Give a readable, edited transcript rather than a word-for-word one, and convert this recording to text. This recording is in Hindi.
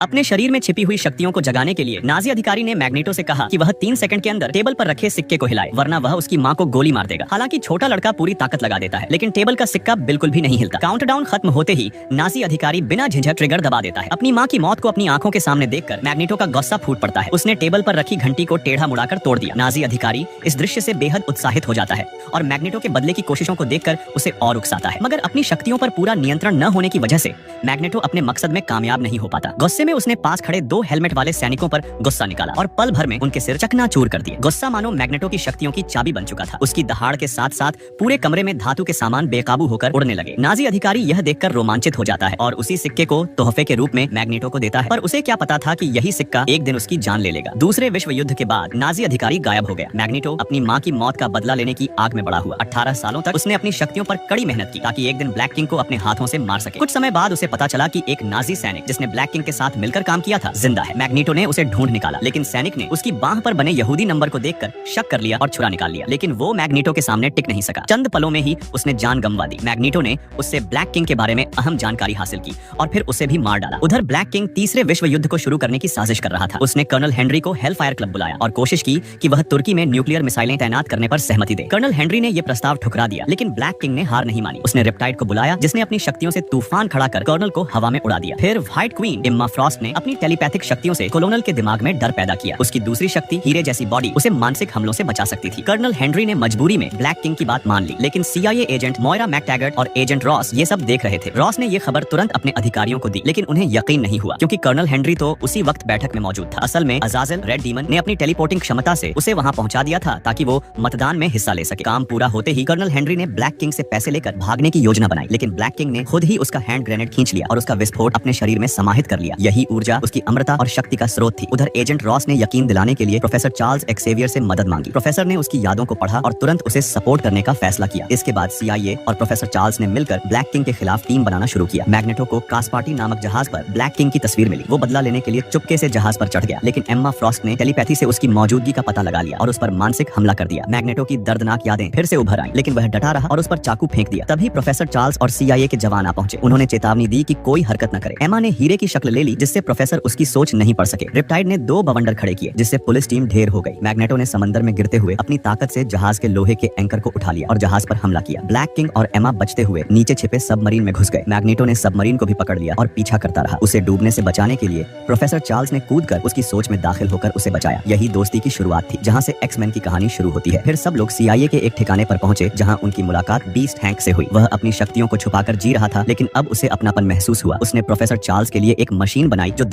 अपने शरीर में छिपी हुई शक्तियों को जगाने के लिए नाजी अधिकारी ने मैग्नेटो से कहा कि वह 3 सेकंड के अंदर टेबल पर रखे सिक्के को हिलाए, वरना वह उसकी मां को गोली मार देगा। हालांकि छोटा लड़का पूरी ताकत लगा देता है, लेकिन टेबल का सिक्का बिल्कुल भी नहीं हिलता। काउंटडाउन खत्म होते ही नाजी अधिकारी बिना झिझक ट्रिगर दबा देता है। अपनी मां की मौत को अपनी आंखों के सामने देखकर मैग्नेटो का गुस्सा फूट पड़ता है। उसने टेबल पर रखी घंटी को टेढ़ा मुड़ाकर तोड़ दिया। नाजी अधिकारी इस दृश्य से बेहद उत्साहित हो जाता है और मैग्नेटो के बदले की कोशिशों को देखकर उसे और उकसाता है, मगर अपनी शक्तियों पर पूरा नियंत्रण न होने की वजह से मैग्नेटो अपने मकसद में कामयाब नहीं हो पाता। गुस्से में उसने पास खड़े 2 हेलमेट वाले सैनिकों पर गुस्सा निकाला और पल भर में उनके सिर चकनाचूर कर दिए। गुस्सा मानो मैग्नेटो की शक्तियों की चाबी बन चुका था। उसकी दहाड़ के साथ साथ पूरे कमरे में धातु के सामान बेकाबू होकर उड़ने लगे। नाजी अधिकारी यह देखकर रोमांचित हो जाता है और उसी सिक्के को तोहफे के रूप में मैग्नेटो को देता है, पर उसे क्या पता था कि यही सिक्का एक दिन उसकी जान ले लेगा। दूसरे विश्व युद्ध के बाद नाजी अधिकारी गायब हो गया। मैग्नेटो अपनी मां की मौत का बदला लेने की आग में बड़ा हुआ। 18 सालों तक उसने अपनी शक्तियों पर कड़ी मेहनत की ताकि एक दिन ब्लैक किंग को अपने हाथों से मार सके। कुछ समय बाद उसे पता चला कि एक नाजी सैनिक जिसने ब्लैक किंग के साथ मिलकर काम किया था जिंदा है। मैग्नेटो ने उसे ढूंढ निकाला, लेकिन सैनिक ने उसकी बाह पर बने यहूदी नंबर को देखकर शक कर लिया और छुरा निकाल लिया, लेकिन वो मैग्नेटो के सामने टिक नहीं सका। चंद पलों में ही उसने जान गंवा दी। मैग्नेटो ने उससे ब्लैक किंग के बारे में अहम जानकारी हासिल की और फिर उसे भी मार डाला। उधर ब्लैक किंग तीसरे विश्व युद्ध को शुरू करने की साजिश कर रहा था। उसने कर्नल हेनरी को हेलफायर क्लब बुलाया और कोशिश की कि वह तुर्की में न्यूक्लियर मिसाइलें तैनात करने पर सहमति दे। कर्नल हेनरी ने यह प्रस्ताव ठुकरा दिया, लेकिन ब्लैक किंग ने हार नहीं मानी। उसने रिपटाइड को बुलाया, जिसने अपनी शक्तियों से तूफान खड़ा कर कर्नल को हवा में उड़ा दिया। फिर व्हाइट क्वीन एम्मा फ्रॉस्ट ने अपनी टेलीपैथिक शक्तियों से कोलोनल के दिमाग में डर पैदा किया। उसकी दूसरी शक्ति हीरे जैसी बॉडी उसे मानसिक हमलों से बचा सकती थी। कर्नल हेनरी ने मजबूरी में ब्लैक किंग की बात मान ली, लेकिन CIA एजेंट मोयरा मैकटैगर्ट और एजेंट रॉस ये सब देख रहे थे। रॉस ने ये खबर तुरंत अपने अधिकारियों को दी, लेकिन उन्हें यकीन नहीं हुआ क्योंकि कर्नल हेनरी तो उसी वक्त बैठक में मौजूद था। असल में अजाजेल रेड डीमन ने अपनी टेलीपोर्टिंग क्षमता से उसे वहां पहुंचा दिया था ताकि वो मतदान में हिस्सा ले सके। काम पूरा होते ही कर्नल हेनरी ने ब्लैक किंग से पैसे लेकर भागने की योजना बनाई, लेकिन ब्लैक किंग ने खुद ही उसका हैंड ग्रेनेड खींच लिया और उसका विस्फोट अपने शरीर में समाहित कर लिया। यही ऊर्जा उसकी अमरता और शक्ति का स्रोत थी। उधर एजेंट रॉस ने यकीन दिलाने के लिए प्रोफेसर चार्ल्स एक्सेवियर से मदद मांगी। प्रोफेसर ने उसकी यादों को पढ़ा और तुरंत उसे सपोर्ट करने का फैसला किया। इसके बाद CIA और प्रोफेसर चार्ल्स ने मिलकर ब्लैक किंग के खिलाफ टीम बनाना शुरू किया। मैग्नेटो को कास्पार्टी नामक जहाज पर ब्लैक किंग की तस्वीर मिली। वो बदला लेने के लिए चुपके से जहाज पर चढ़ गया, लेकिन एम्मा फ्रॉस्ट ने टेलीपैथी से उसकी मौजूदगी का पता लगा लिया और उस पर मानसिक हमला कर दिया। मैग्नेटो की दर्दनाक यादें फिर से उभर आईं, लेकिन वह डटा रहा और उस पर चाकू फेंक दिया। तभी प्रोफेसर चार्ल्स और CIA के जवान आ पहुंचे। उन्होंने चेतावनी दी कि कोई हरकत न करे। एम्मा ने हीरे की शक्ल ले ली, जिससे प्रोफेसर उसकी सोच नहीं पढ़ सके। रिपटाइड ने 2 बवंडर खड़े किए, जिससे पुलिस टीम ढेर हो गई। मैग्नेटो ने समंदर में गिरते हुए अपनी ताकत से जहाज के लोहे के एंकर को उठा लिया और जहाज पर हमला किया। ब्लैक किंग और एम्मा बचते हुए नीचे छिपे सबमरीन में घुस गए। मैग्नेटो ने सबमरीन को भी पकड़ लिया और पीछा करता रहा। उसे डूबने से बचाने के लिए प्रोफेसर चार्ल्स ने कूदकर उसकी सोच में दाखिल होकर उसे बचाया। यही दोस्ती की शुरुआत थी, जहां से एक्समैन की कहानी शुरू होती है। फिर सब लोग CIA के एक ठिकाने पर पहुंचे, जहां उनकी मुलाकात बीस्ट हैंक से हुई। वह अपनी शक्तियों को छुपाकर जी रहा था, लेकिन अब उसे अपनापन महसूस हुआ। उसने प्रोफेसर चार्ल्स के लिए एक मशीन बनाई जो